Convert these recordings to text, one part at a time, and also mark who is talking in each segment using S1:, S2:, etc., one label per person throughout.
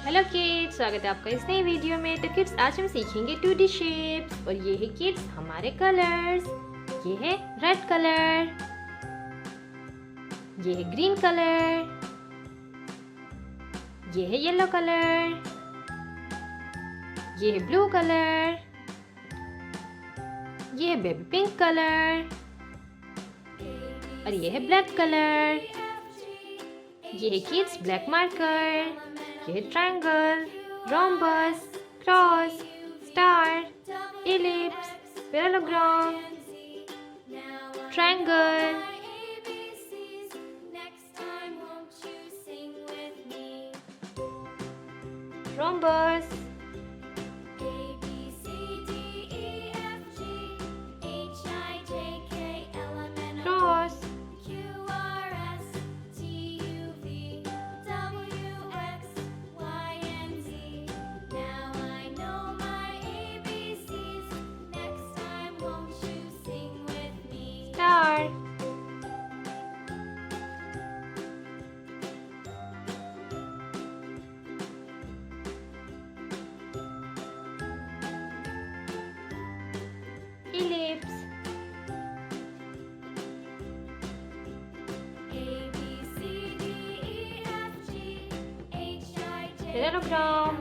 S1: Hello kids, स्वागत है आपका इस नई वीडियो में। तो किड्स आज हम सीखेंगे 2D शेप्स और ये है किड्स हमारे कलर्स। ये है रेड कलर, ये है ग्रीन कलर, ये है येलो कलर, ये है ब्लू कलर, ये है बेबी पिंक कलर और ये है ब्लैक कलर। ये है किड्स ब्लैक मार्कर, ये है triangle, rhombus, cross, star, ellipse, parallelogram, triangle, rhombus, cross, star, ellipse, parallelogram,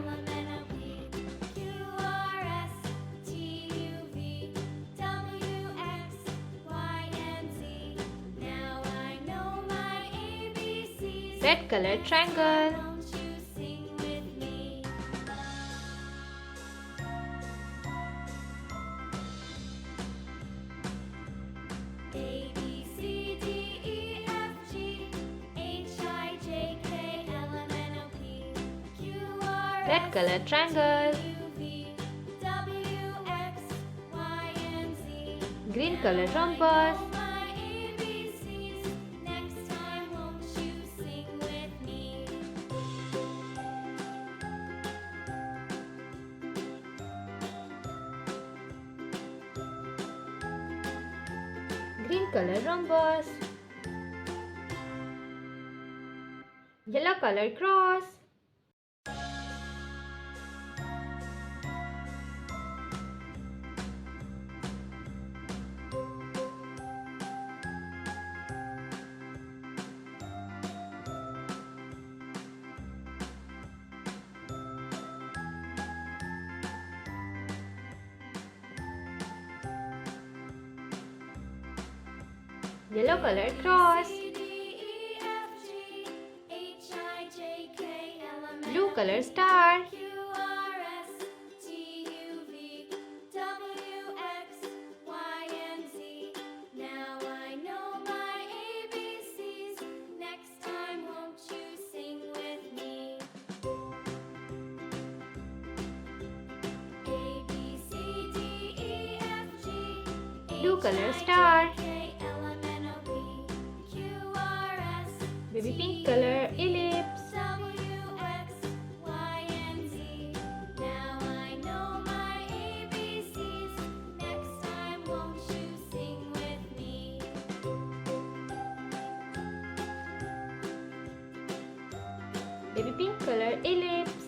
S1: red colour triangle, red colour triangle, green colour rhombus, green color rhombus, yellow color cross, yellow color cross, blue color star, blue color star, baby pink color ellipse, baby pink color ellipse,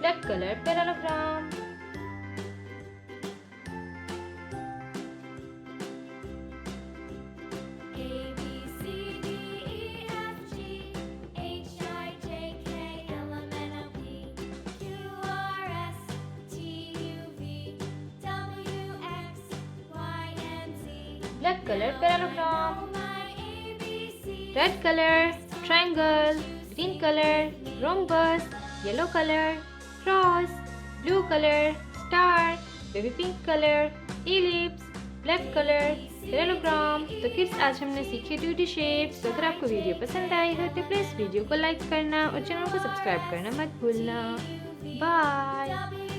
S1: black color parallelogram, black color parallelogram, red color triangle, green color rhombus, yellow color cross, blue color star, baby pink color ellipse, black colour parallelogram. तो kids आज हमने सीखे 2D shapes. तो अगर आपको video पसंद आई हो तो प्लीज़ वीडियो को लाइक करना और चैनल को सब्सक्राइब करना मत भूलना। बाय।